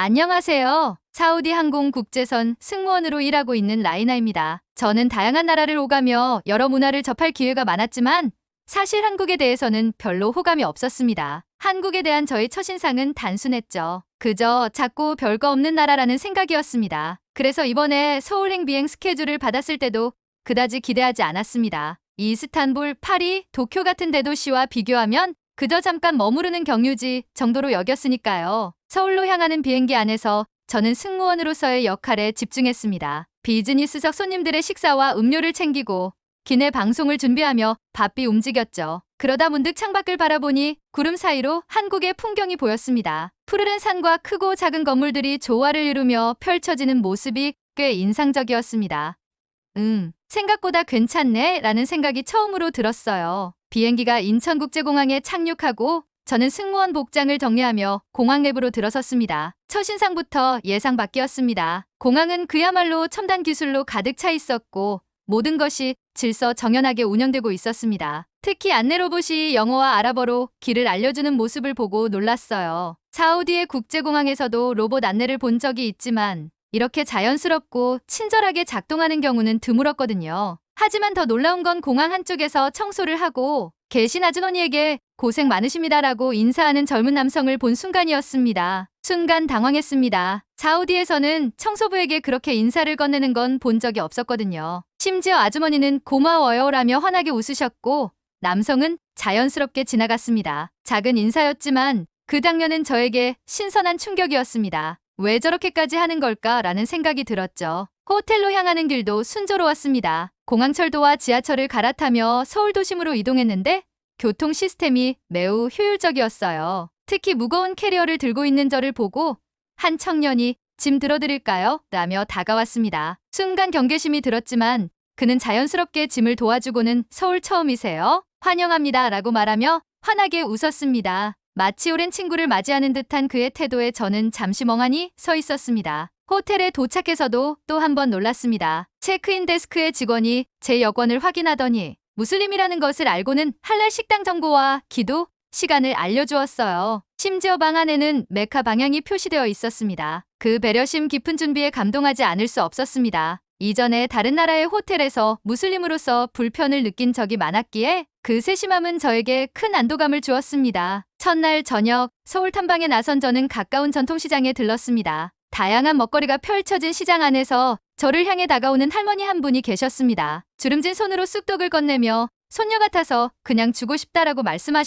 안녕하세요. 사우디 항공 국제선 승무원으로 일하고 있는 라이나입니다. 저는 다양한 나라를 오가며 여러 문화를 접할 기회가 많았지만 사실 한국에 대해서는 별로 호감이 없었습니다. 한국에 대한 저의 첫인상은 단순했죠. 그저 작고 별거 없는 나라라는 생각이었습니다. 그래서 이번에 서울행 비행 스케줄을 받았을 때도 그다지 기대하지 않았습니다. 이스탄불, 파리, 도쿄 같은 대도시와 비교하면 그저 잠깐 머무르는 경유지 정도로 여겼으니까요. 서울로 향하는 비행기 안에서 저는 승무원으로서의 역할에 집중했습니다. 비즈니스석 손님들의 식사와 음료를 챙기고 기내 방송을 준비하며 바삐 움직였죠. 그러다 문득 창밖을 바라보니 구름 사이로 한국의 풍경이 보였습니다. 푸르른 산과 크고 작은 건물들이 조화를 이루며 펼쳐지는 모습이 꽤 인상적이었습니다. 생각보다 괜찮네 라는 생각이 처음으로 들었어요. 비행기가 인천국제공항에 착륙하고 저는 승무원 복장을 정리하며 공항 내부로 들어섰습니다. 첫인상부터 예상 밖이었습니다. 공항은 그야말로 첨단 기술로 가득 차 있었고 모든 것이 질서 정연하게 운영되고 있었습니다. 특히 안내 로봇이 영어와 아랍어로 길을 알려주는 모습을 보고 놀랐어요. 사우디의 국제공항에서도 로봇 안내를 본 적이 있지만 이렇게 자연스럽고 친절하게 작동하는 경우는 드물었거든요. 하지만 더 놀라운 건 공항 한쪽에서 청소를 하고 계신 아주머니에게 고생 많으십니다라고 인사하는 젊은 남성을 본 순간이었습니다. 순간 당황했습니다. 사우디에서는 청소부에게 그렇게 인사를 건네는 건 본 적이 없었거든요. 심지어 아주머니는 고마워요라며 환하게 웃으셨고 남성은 자연스럽게 지나갔습니다. 작은 인사였지만 그 장면은 저에게 신선한 충격이었습니다. 왜 저렇게까지 하는 걸까라는 생각이 들었죠. 호텔로 향하는 길도 순조로웠습니다. 공항철도와 지하철을 갈아타며 서울 도심으로 이동했는데 교통 시스템이 매우 효율적이었어요. 특히 무거운 캐리어를 들고 있는 저를 보고 한 청년이 짐 들어드릴까요? 라며 다가왔습니다. 순간 경계심이 들었지만 그는 자연스럽게 짐을 도와주고는 서울 처음이세요? 환영합니다 라고 말하며 환하게 웃었습니다. 마치 오랜 친구를 맞이하는 듯한 그의 태도에 저는 잠시 멍하니 서 있었습니다. 호텔에 도착해서도 또 한 번 놀랐습니다. 체크인 데스크의 직원이 제 여권을 확인하더니 무슬림이라는 것을 알고는 할랄 식당 정보와 기도 시간을 알려주었어요. 심지어 방 안에는 메카 방향이 표시되어 있었습니다. 그 배려심 깊은 준비에 감동하지 않을 수 없었습니다. 이전에 다른 나라의 호텔에서 무슬림으로서 불편을 느낀 적이 많았기에 그 세심함은 저에게 큰 안도감을 주었습니다. 첫날 저녁 서울 탐방에 나선 저는 가까운 전통시장에 들렀습니다. 다양한 먹거리가 펼쳐진 시장 안에서 저를 향해 다가오는 할머니 한 분이 계셨습니다. 주름진 손으로 쑥떡을 건네며 손녀 같아서 그냥 주고 싶다라고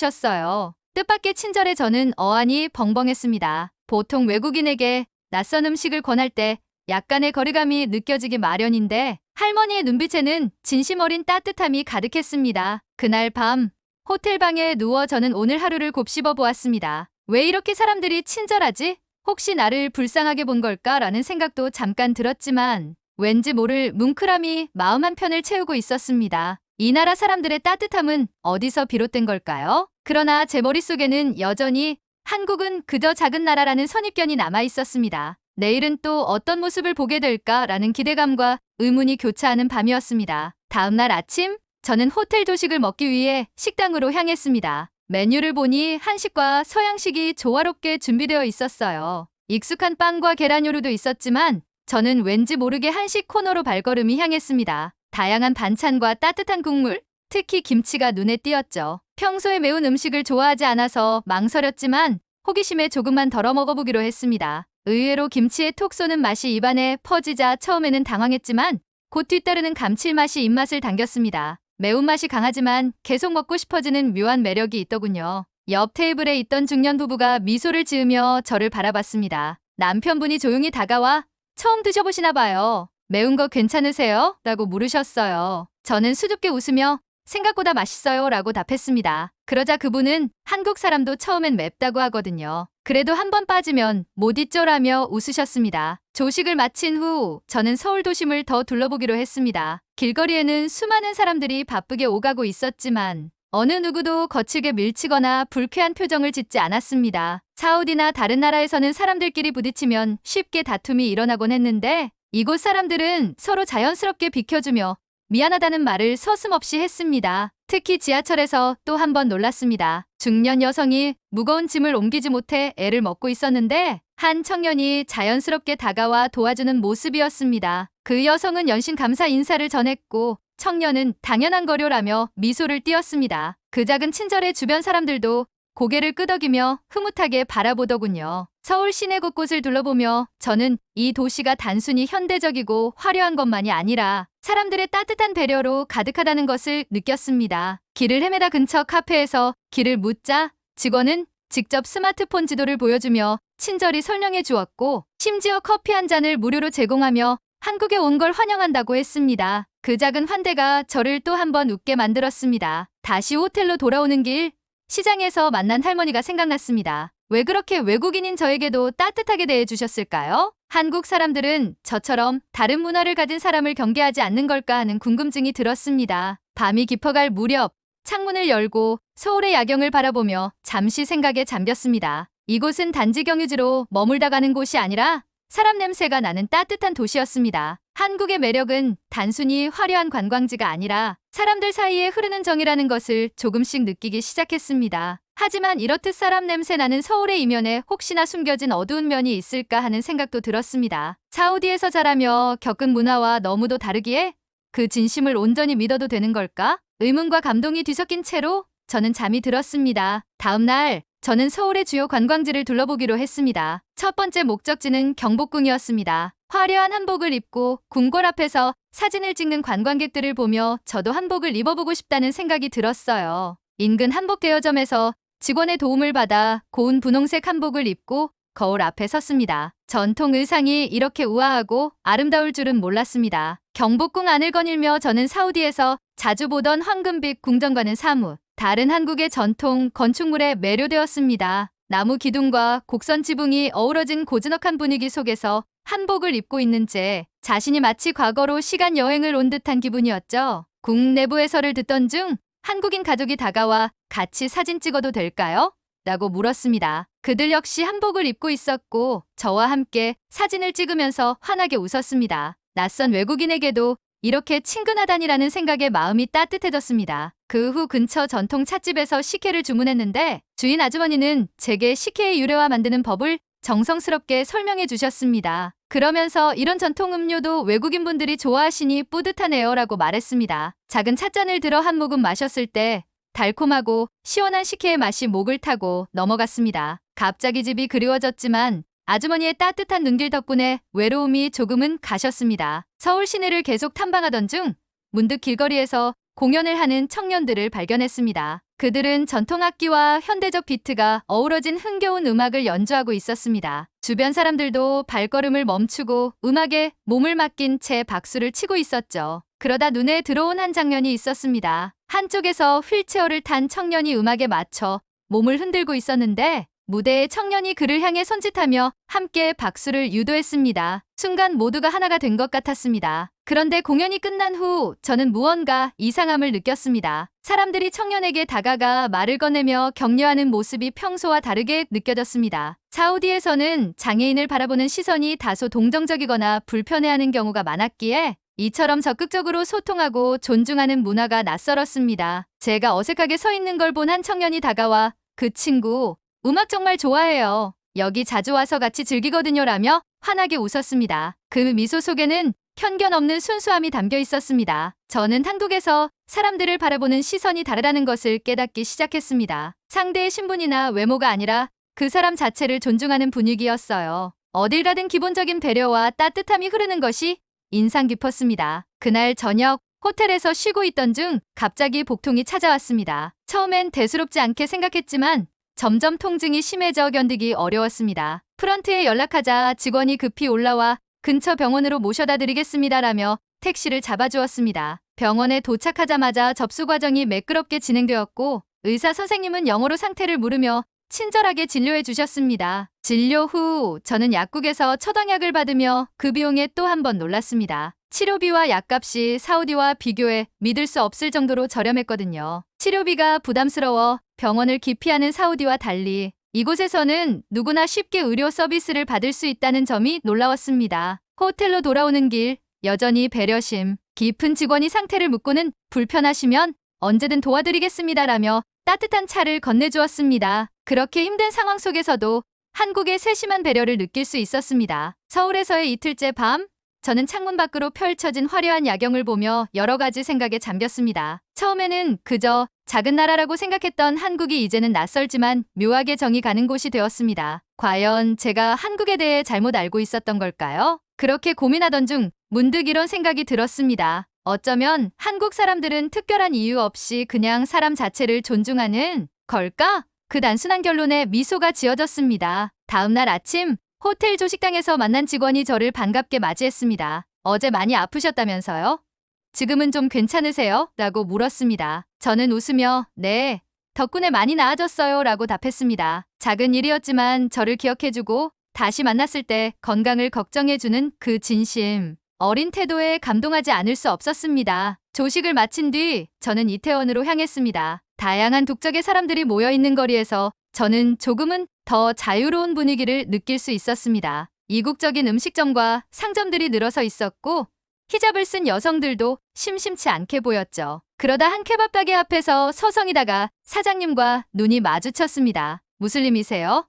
말씀하셨어요. 뜻밖의 친절에 저는 어안이 벙벙했습니다. 보통 외국인에게 낯선 음식을 권할 때 약간의 거리감이 느껴지기 마련인데 할머니의 눈빛에는 진심 어린 따뜻함이 가득했습니다. 그날 밤 호텔 방에 누워 저는 오늘 하루를 곱씹어 보았습니다. 왜 이렇게 사람들이 친절하지? 혹시 나를 불쌍하게 본 걸까라는 생각도 잠깐 들었지만 왠지 모를 뭉클함이 마음 한편을 채우고 있었습니다. 이 나라 사람들의 따뜻함은 어디서 비롯된 걸까요? 그러나 제 머릿속에는 여전히 한국은 그저 작은 나라라는 선입견이 남아 있었습니다. 내일은 또 어떤 모습을 보게 될까라는 기대감과 의문이 교차하는 밤이었습니다. 다음 날 아침 저는 호텔 조식을 먹기 위해 식당으로 향했습니다. 메뉴를 보니 한식과 서양식이 조화롭게 준비되어 있었어요. 익숙한 빵과 계란 요리도 있었지만 저는 왠지 모르게 한식 코너로 발걸음이 향했습니다. 다양한 반찬과 따뜻한 국물, 특히 김치가 눈에 띄었죠. 평소에 매운 음식을 좋아하지 않아서 망설였지만 호기심에 조금만 덜어 먹어보기로 했습니다. 의외로 김치의 톡 쏘는 맛이 입안에 퍼지자 처음에는 당황했지만 곧 뒤따르는 감칠맛이 입맛을 당겼습니다. 매운맛이 강하지만 계속 먹고 싶어지는 묘한 매력이 있더군요. 옆 테이블에 있던 중년 부부가 미소를 지으며 저를 바라봤습니다. 남편분이 조용히 다가와 처음 드셔보시나 봐요. 매운 거 괜찮으세요? 라고 물으셨어요. 저는 수줍게 웃으며 생각보다 맛있어요 라고 답했습니다. 그러자 그분은 한국 사람도 처음엔 맵다고 하거든요. 그래도 한 번 빠지면 못 잊죠라며 웃으셨습니다. 조식을 마친 후 저는 서울 도심을 더 둘러보기로 했습니다. 길거리에는 수많은 사람들이 바쁘게 오가고 있었지만 어느 누구도 거칠게 밀치거나 불쾌한 표정을 짓지 않았습니다. 사우디나 다른 나라에서는 사람들끼리 부딪히면 쉽게 다툼이 일어나곤 했는데 이곳 사람들은 서로 자연스럽게 비켜주며 미안하다는 말을 서슴없이 했습니다. 특히 지하철에서 또 한 번 놀랐습니다. 중년 여성이 무거운 짐을 옮기지 못해 애를 먹고 있었는데 한 청년이 자연스럽게 다가와 도와주는 모습이었습니다. 그 여성은 연신 감사 인사를 전했고 청년은 당연한 거려라며 미소를 띄었습니다. 그 작은 친절에 주변 사람들도 고개를 끄덕이며 흐뭇하게 바라보더군요. 서울 시내 곳곳을 둘러보며 저는 이 도시가 단순히 현대적이고 화려한 것만이 아니라 사람들의 따뜻한 배려로 가득하다는 것을 느꼈습니다. 길을 헤매다 근처 카페에서 길을 묻자 직원은 직접 스마트폰 지도를 보여주며 친절히 설명해 주었고 심지어 커피 한 잔을 무료로 제공하며 한국에 온 걸 환영한다고 했습니다. 그 작은 환대가 저를 또 한 번 웃게 만들었습니다. 다시 호텔로 돌아오는 길 시장에서 만난 할머니가 생각났습니다. 왜 그렇게 외국인인 저에게도 따뜻하게 대해주셨을까요? 한국 사람들은 저처럼 다른 문화를 가진 사람을 경계하지 않는 걸까 하는 궁금증이 들었습니다. 밤이 깊어갈 무렵 창문을 열고 서울의 야경을 바라보며 잠시 생각에 잠겼습니다. 이곳은 단지 경유지로 머물다 가는 곳이 아니라 사람 냄새가 나는 따뜻한 도시였습니다. 한국의 매력은 단순히 화려한 관광지가 아니라 사람들 사이에 흐르는 정이라는 것을 조금씩 느끼기 시작했습니다. 하지만 이렇듯 사람 냄새 나는 서울의 이면에 혹시나 숨겨진 어두운 면이 있을까 하는 생각도 들었습니다. 사우디에서 자라며 겪은 문화와 너무도 다르기에 그 진심을 온전히 믿어도 되는 걸까? 의문과 감동이 뒤섞인 채로 저는 잠이 들었습니다. 다음 날 저는 서울의 주요 관광지를 둘러보기로 했습니다. 첫 번째 목적지는 경복궁이었습니다. 화려한 한복을 입고 궁궐 앞에서 사진을 찍는 관광객들을 보며 저도 한복을 입어보고 싶다는 생각이 들었어요. 인근 한복 대여점에서 직원의 도움을 받아 고운 분홍색 한복을 입고 거울 앞에 섰습니다. 전통 의상이 이렇게 우아하고 아름다울 줄은 몰랐습니다. 경복궁 안을 거닐며 저는 사우디에서 자주 보던 황금빛 궁전과는 사뭇 다른 한국의 전통 건축물에 매료되었습니다. 나무 기둥과 곡선 지붕이 어우러진 고즈넉한 분위기 속에서 한복을 입고 있는 제 자신이 마치 과거로 시간 여행을 온 듯한 기분이었죠. 궁 내부 해설을 듣던 중 한국인 가족이 다가와 같이 사진 찍어도 될까요? 라고 물었습니다. 그들 역시 한복을 입고 있었고 저와 함께 사진을 찍으면서 환하게 웃었습니다. 낯선 외국인에게도 이렇게 친근하다니라는 생각에 마음이 따뜻해졌습니다. 그 후 근처 전통 찻집에서 식혜를 주문했는데 주인 아주머니는 제게 식혜의 유래와 만드는 법을 정성스럽게 설명해 주셨습니다. 그러면서 이런 전통 음료도 외국인분들이 좋아하시니 뿌듯하네요 라고 말했습니다. 작은 찻잔을 들어 한 모금 마셨을 때 달콤하고 시원한 식혜의 맛이 목을 타고 넘어갔습니다. 갑자기 집이 그리워졌지만 아주머니의 따뜻한 눈길 덕분에 외로움이 조금은 가셨습니다. 서울 시내를 계속 탐방하던 중 문득 길거리에서 공연을 하는 청년들을 발견했습니다. 그들은 전통악기와 현대적 비트가 어우러진 흥겨운 음악을 연주하고 있었습니다. 주변 사람들도 발걸음을 멈추고 음악에 몸을 맡긴 채 박수를 치고 있었죠. 그러다 눈에 들어온 한 장면이 있었습니다. 한쪽에서 휠체어를 탄 청년이 음악에 맞춰 몸을 흔들고 있었는데 무대에 청년이 그를 향해 손짓하며 함께 박수를 유도했습니다. 순간 모두가 하나가 된 것 같았습니다. 그런데 공연이 끝난 후 저는 무언가 이상함을 느꼈습니다. 사람들이 청년에게 다가가 말을 건네며 격려하는 모습이 평소와 다르게 느껴졌습니다. 사우디에서는 장애인을 바라보는 시선이 다소 동정적이거나 불편해하는 경우가 많았기에 이처럼 적극적으로 소통하고 존중하는 문화가 낯설었습니다. 제가 어색하게 서 있는 걸 본 한 청년이 다가와 그 친구 음악 정말 좋아해요. 여기 자주 와서 같이 즐기거든요 라며 환하게 웃었습니다. 그 미소 속에는 편견 없는 순수함이 담겨 있었습니다. 저는 한국에서 사람들을 바라보는 시선이 다르다는 것을 깨닫기 시작했습니다. 상대의 신분이나 외모가 아니라 그 사람 자체를 존중하는 분위기였어요. 어딜 가든 기본적인 배려와 따뜻함이 흐르는 것이 인상 깊었습니다. 그날 저녁 호텔에서 쉬고 있던 중 갑자기 복통이 찾아왔습니다. 처음엔 대수롭지 않게 생각했지만 점점 통증이 심해져 견디기 어려웠습니다. 프런트에 연락하자 직원이 급히 올라와 근처 병원으로 모셔다 드리겠습니다라며 택시를 잡아주었습니다. 병원에 도착하자마자 접수 과정이 매끄럽게 진행되었고 의사 선생님은 영어로 상태를 물으며 친절하게 진료해 주셨습니다. 진료 후 저는 약국에서 처방약을 받으며 그 비용에 또 한 번 놀랐습니다. 치료비와 약값이 사우디와 비교해 믿을 수 없을 정도로 저렴했거든요. 치료비가 부담스러워 병원을 기피하는 사우디와 달리 이곳에서는 누구나 쉽게 의료 서비스를 받을 수 있다는 점이 놀라웠습니다. 호텔로 돌아오는 길 여전히 배려심 깊은 직원이 상태를 묻고는 불편하시면 언제든 도와드리겠습니다라며 따뜻한 차를 건네주었습니다. 그렇게 힘든 상황 속에서도 한국의 세심한 배려를 느낄 수 있었습니다. 서울에서의 이틀째 밤, 저는 창문 밖으로 펼쳐진 화려한 야경을 보며 여러 가지 생각에 잠겼습니다. 처음에는 그저 작은 나라라고 생각했던 한국이 이제는 낯설지만 묘하게 정이 가는 곳이 되었습니다. 과연 제가 한국에 대해 잘못 알고 있었던 걸까요? 그렇게 고민하던 중 문득 이런 생각이 들었습니다. 어쩌면 한국 사람들은 특별한 이유 없이 그냥 사람 자체를 존중하는 걸까? 그 단순한 결론에 미소가 지어졌습니다. 다음 날 아침, 호텔 조식당에서 만난 직원이 저를 반갑게 맞이했습니다. 어제 많이 아프셨다면서요? 지금은 좀 괜찮으세요? 라고 물었습니다. 저는 웃으며 네, 덕분에 많이 나아졌어요 라고 답했습니다. 작은 일이었지만 저를 기억해주고 다시 만났을 때 건강을 걱정해주는 그 진심, 어린 태도에 감동하지 않을 수 없었습니다. 조식을 마친 뒤 저는 이태원으로 향했습니다. 다양한 국적의 사람들이 모여있는 거리에서 저는 조금은 더 자유로운 분위기를 느낄 수 있었습니다. 이국적인 음식점과 상점들이 늘어서 있었고 히잡을 쓴 여성들도 심심치 않게 보였죠. 그러다 한 케밥 가게 앞에서 서성이다가 사장님과 눈이 마주쳤습니다. 무슬림이세요?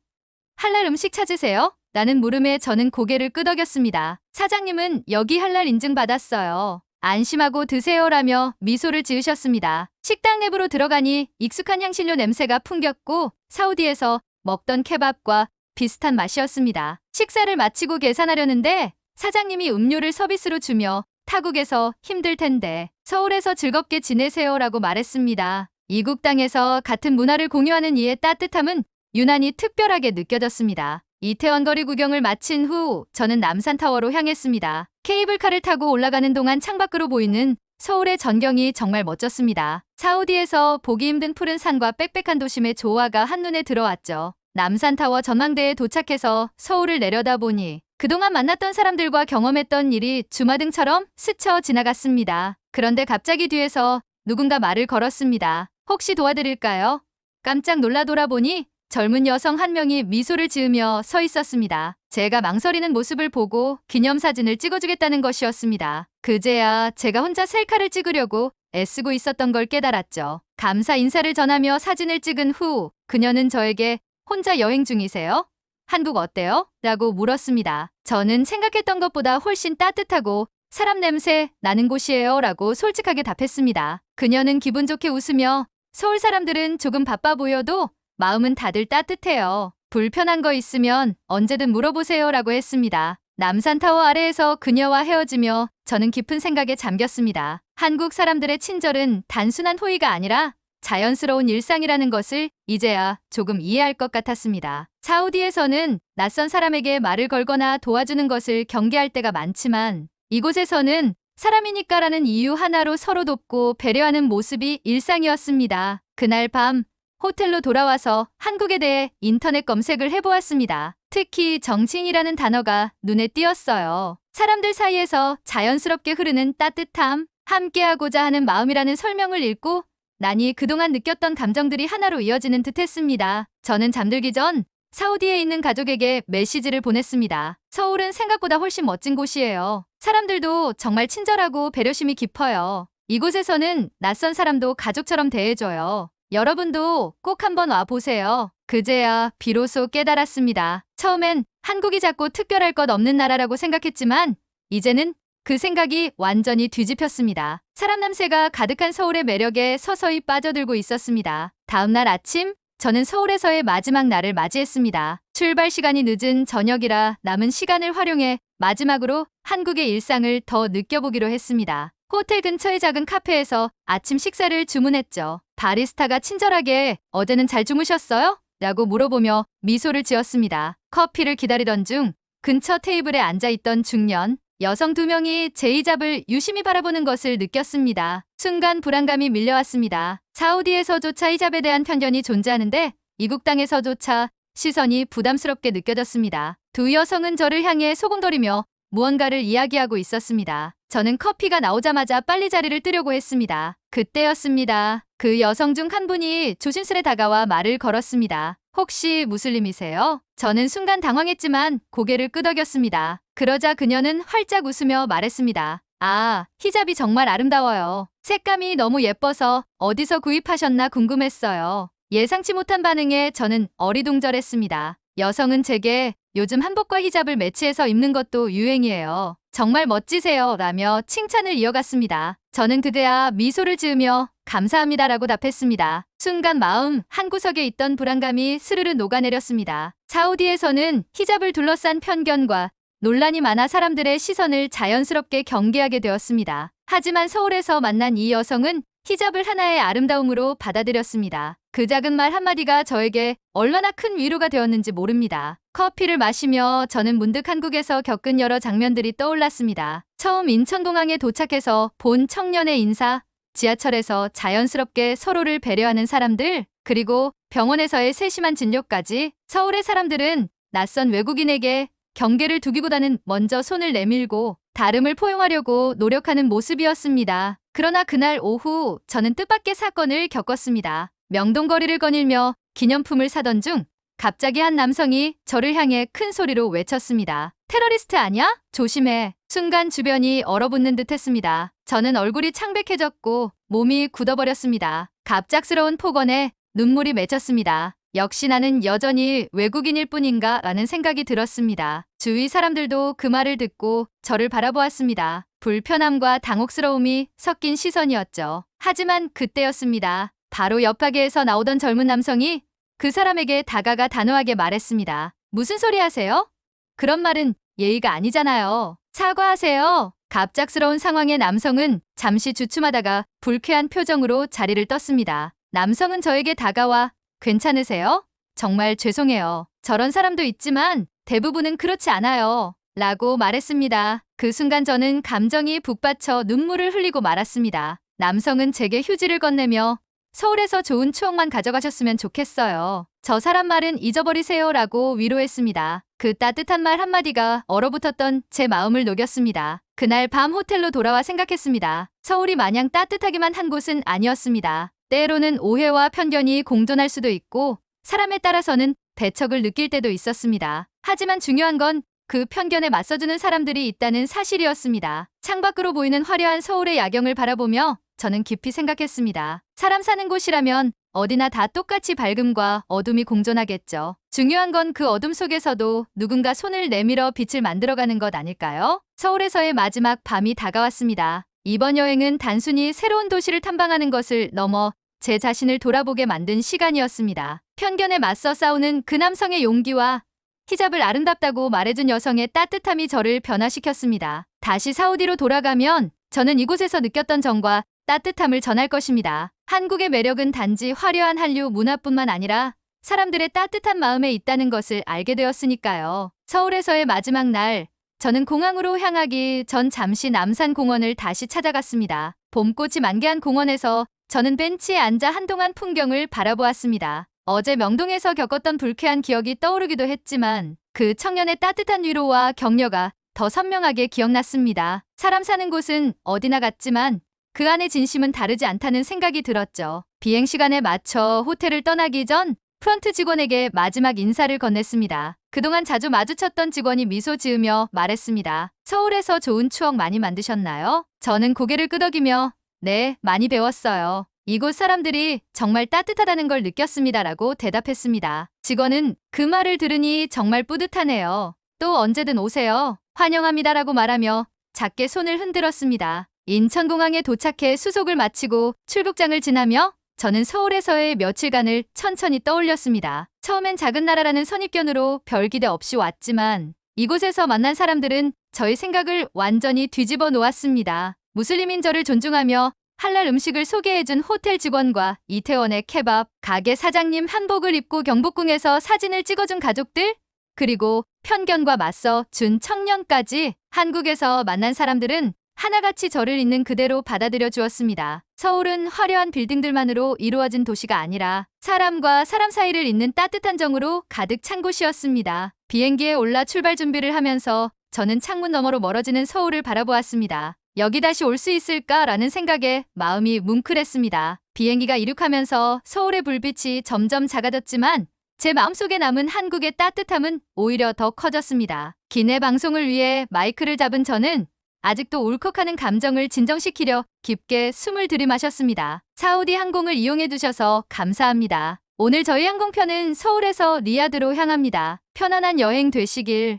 할랄 음식 찾으세요? 라는 물음에 저는 고개를 끄덕였습니다. 사장님은 여기 할랄 인증받았어요. 안심하고 드세요라며 미소를 지으셨습니다. 식당 내부로 들어가니 익숙한 향신료 냄새가 풍겼고 사우디에서 먹던 케밥과 비슷한 맛이었습니다. 식사를 마치고 계산하려는데 사장님이 음료를 서비스로 주며 타국에서 힘들 텐데 서울에서 즐겁게 지내세요라고 말했습니다. 이국 땅에서 같은 문화를 공유하는 이의 따뜻함은 유난히 특별하게 느껴졌습니다. 이태원 거리 구경을 마친 후 저는 남산타워로 향했습니다. 케이블카를 타고 올라가는 동안 창밖으로 보이는 서울의 전경이 정말 멋졌습니다. 사우디에서 보기 힘든 푸른 산과 빽빽한 도심의 조화가 한눈에 들어왔죠. 남산타워 전망대에 도착해서 서울을 내려다보니 그동안 만났던 사람들과 경험했던 일이 주마등처럼 스쳐 지나갔습니다. 그런데 갑자기 뒤에서 누군가 말을 걸었습니다. 혹시 도와드릴까요? 깜짝 놀라 돌아보니 젊은 여성 한 명이 미소를 지으며 서 있었습니다. 제가 망설이는 모습을 보고 기념사진을 찍어주겠다는 것이었습니다. 그제야 제가 혼자 셀카를 찍으려고 애쓰고 있었던 걸 깨달았죠. 감사 인사를 전하며 사진을 찍은 후 그녀는 저에게 혼자 여행 중이세요? 한국 어때요? 라고 물었습니다. 저는 생각했던 것보다 훨씬 따뜻하고 사람 냄새 나는 곳이에요 라고 솔직하게 답했습니다. 그녀는 기분 좋게 웃으며 서울 사람들은 조금 바빠 보여도 마음은 다들 따뜻해요. 불편한 거 있으면 언제든 물어보세요 라고 했습니다. 남산타워 아래에서 그녀와 헤어지며 저는 깊은 생각에 잠겼습니다. 한국 사람들의 친절은 단순한 호의가 아니라 자연스러운 일상이라는 것을 이제야 조금 이해할 것 같았습니다. 사우디에서는 낯선 사람에게 말을 걸거나 도와주는 것을 경계할 때가 많지만 이곳에서는 사람이니까라는 이유 하나로 서로 돕고 배려하는 모습이 일상이었습니다. 그날 밤 호텔로 돌아와서 한국에 대해 인터넷 검색을 해보았습니다. 특히 정치인이라는 단어가 눈에 띄었어요. 사람들 사이에서 자연스럽게 흐르는 따뜻함, 함께하고자 하는 마음이라는 설명을 읽고 나니 그동안 느꼈던 감정들이 하나로 이어지는 듯했습니다. 저는 잠들기 전 사우디에 있는 가족에게 메시지를 보냈습니다. 서울은 생각보다 훨씬 멋진 곳이에요. 사람들도 정말 친절하고 배려심이 깊어요. 이곳에서는 낯선 사람도 가족처럼 대해줘요. 여러분도 꼭 한번 와보세요. 그제야 비로소 깨달았습니다. 처음엔 한국이 작고 특별할 것 없는 나라라고 생각했지만 이제는 그 생각이 완전히 뒤집혔습니다. 사람 냄새가 가득한 서울의 매력에 서서히 빠져들고 있었습니다. 다음 날 아침 저는 서울에서의 마지막 날을 맞이했습니다. 출발 시간이 늦은 저녁이라 남은 시간을 활용해 마지막으로 한국의 일상을 더 느껴보기로 했습니다. 호텔 근처의 작은 카페에서 아침 식사를 주문했죠. 바리스타가 친절하게 어제는 잘 주무셨어요? 라고 물어보며 미소를 지었습니다. 커피를 기다리던 중 근처 테이블에 앉아있던 중년 여성 2명이 제 히잡을 유심히 바라보는 것을 느꼈습니다. 순간 불안감이 밀려왔습니다. 사우디에서조차 히잡에 대한 편견이 존재하는데 이국 땅에서조차 시선이 부담스럽게 느껴졌습니다. 두 여성은 저를 향해 소곤거리며 무언가를 이야기하고 있었습니다. 저는 커피가 나오자마자 빨리 자리를 뜨려고 했습니다. 그때였습니다. 그 여성 중 한 분이 조심스레 다가와 말을 걸었습니다. 혹시 무슬림이세요? 저는 순간 당황했지만 고개를 끄덕였습니다. 그러자 그녀는 활짝 웃으며 말했습니다. 아, 히잡이 정말 아름다워요. 색감이 너무 예뻐서 어디서 구입하셨나 궁금했어요. 예상치 못한 반응에 저는 어리둥절했습니다. 여성은 제게 요즘 한복과 히잡을 매치해서 입는 것도 유행이에요. 정말 멋지세요. 라며 칭찬을 이어갔습니다. 저는 그대야 미소를 지으며 감사합니다라고 답했습니다. 순간 마음 한구석에 있던 불안감이 스르르 녹아내렸습니다. 사우디에서는 히잡을 둘러싼 편견과 논란이 많아 사람들의 시선을 자연스럽게 경계하게 되었습니다. 하지만 서울에서 만난 이 여성은 히잡을 하나의 아름다움으로 받아들였습니다. 그 작은 말 한마디가 저에게 얼마나 큰 위로가 되었는지 모릅니다. 커피를 마시며 저는 문득 한국에서 겪은 여러 장면들이 떠올랐습니다. 처음 인천공항에 도착해서 본 청년의 인사, 지하철에서 자연스럽게 서로를 배려하는 사람들, 그리고 병원에서의 세심한 진료까지. 서울의 사람들은 낯선 외국인에게 경계를 두기보다는 먼저 손을 내밀고 다름을 포용하려고 노력하는 모습이었습니다. 그러나 그날 오후 저는 뜻밖의 사건을 겪었습니다. 명동거리를 거닐며 기념품을 사던 중 갑자기 한 남성이 저를 향해 큰 소리로 외쳤습니다. 테러리스트 아냐? 조심해. 순간 주변이 얼어붙는 듯 했습니다. 저는 얼굴이 창백해졌고 몸이 굳어버렸습니다. 갑작스러운 폭언에 눈물이 맺혔습니다. 역시 나는 여전히 외국인일 뿐인가 라는 생각이 들었습니다. 주위 사람들도 그 말을 듣고 저를 바라보았습니다. 불편함과 당혹스러움이 섞인 시선이었죠. 하지만 그때였습니다. 바로 옆 가게에서 나오던 젊은 남성이 그 사람에게 다가가 단호하게 말했습니다. 무슨 소리 하세요? 그런 말은 예의가 아니잖아요. 사과하세요. 갑작스러운 상황에 남성은 잠시 주춤하다가 불쾌한 표정으로 자리를 떴습니다. 남성은 저에게 다가와 괜찮으세요? 정말 죄송해요. 저런 사람도 있지만 대부분은 그렇지 않아요. 라고 말했습니다. 그 순간 저는 감정이 북받쳐 눈물을 흘리고 말았습니다. 남성은 제게 휴지를 건네며 서울에서 좋은 추억만 가져가셨으면 좋겠어요. 저 사람 말은 잊어버리세요 라고 위로했습니다. 그 따뜻한 말 한마디가 얼어붙었던 제 마음을 녹였습니다. 그날 밤 호텔로 돌아와 생각했습니다. 서울이 마냥 따뜻하기만 한 곳은 아니었습니다. 때로는 오해와 편견이 공존할 수도 있고 사람에 따라서는 배척을 느낄 때도 있었습니다. 하지만 중요한 건 그 편견에 맞서주는 사람들이 있다는 사실이었습니다. 창밖으로 보이는 화려한 서울의 야경을 바라보며 저는 깊이 생각했습니다. 사람 사는 곳이라면 어디나 다 똑같이 밝음과 어둠이 공존하겠죠. 중요한 건 그 어둠 속에서도 누군가 손을 내밀어 빛을 만들어가는 것 아닐까요? 서울에서의 마지막 밤이 다가왔습니다. 이번 여행은 단순히 새로운 도시를 탐방하는 것을 넘어 제 자신을 돌아보게 만든 시간이었습니다. 편견에 맞서 싸우는 그 남성의 용기와 히잡을 아름답다고 말해준 여성의 따뜻함이 저를 변화시켰습니다. 다시 사우디로 돌아가면 저는 이곳에서 느꼈던 정과 따뜻함을 전할 것입니다. 한국의 매력은 단지 화려한 한류 문화뿐만 아니라 사람들의 따뜻한 마음에 있다는 것을 알게 되었으니까요. 서울에서의 마지막 날, 저는 공항으로 향하기 전 잠시 남산공원을 다시 찾아갔습니다. 봄꽃이 만개한 공원에서 저는 벤치에 앉아 한동안 풍경을 바라보았습니다. 어제 명동에서 겪었던 불쾌한 기억이 떠오르기도 했지만 그 청년의 따뜻한 위로와 격려가 더 선명하게 기억났습니다. 사람 사는 곳은 어디나 같지만 그 안의 진심은 다르지 않다는 생각이 들었죠. 비행시간에 맞춰 호텔을 떠나기 전 프런트 직원에게 마지막 인사를 건넸습니다. 그동안 자주 마주쳤던 직원이 미소 지으며 말했습니다. 서울에서 좋은 추억 많이 만드셨나요? 저는 고개를 끄덕이며 네, 많이 배웠어요. 이곳 사람들이 정말 따뜻하다는 걸 느꼈습니다라고 대답했습니다. 직원은 그 말을 들으니 정말 뿌듯하네요. 또 언제든 오세요. 환영합니다라고 말하며 작게 손을 흔들었습니다. 인천공항에 도착해 수속을 마치고 출국장을 지나며 저는 서울에서의 며칠간을 천천히 떠올렸습니다. 처음엔 작은 나라라는 선입견으로 별 기대 없이 왔지만 이곳에서 만난 사람들은 저의 생각을 완전히 뒤집어 놓았습니다. 무슬림인 저를 존중하며 할랄 음식을 소개해준 호텔 직원과 이태원의 케밥 가게 사장님, 한복을 입고 경복궁에서 사진을 찍어준 가족들, 그리고 편견과 맞서 준 청년까지 한국에서 만난 사람들은 하나같이 저를 있는 그대로 받아들여 주었습니다. 서울은 화려한 빌딩들만으로 이루어진 도시가 아니라 사람과 사람 사이를 잇는 따뜻한 정으로 가득 찬 곳이었습니다. 비행기에 올라 출발 준비를 하면서 저는 창문 너머로 멀어지는 서울을 바라보았습니다. 여기 다시 올 수 있을까라는 생각에 마음이 뭉클했습니다. 비행기가 이륙하면서 서울의 불빛이 점점 작아졌지만 제 마음속에 남은 한국의 따뜻함은 오히려 더 커졌습니다. 기내 방송을 위해 마이크를 잡은 저는 아직도 울컥하는 감정을 진정시키려 깊게 숨을 들이마셨습니다. 사우디 항공을 이용해 주셔서 감사합니다. 오늘 저희 항공편은 서울에서 리야드로 향합니다. 편안한 여행 되시길.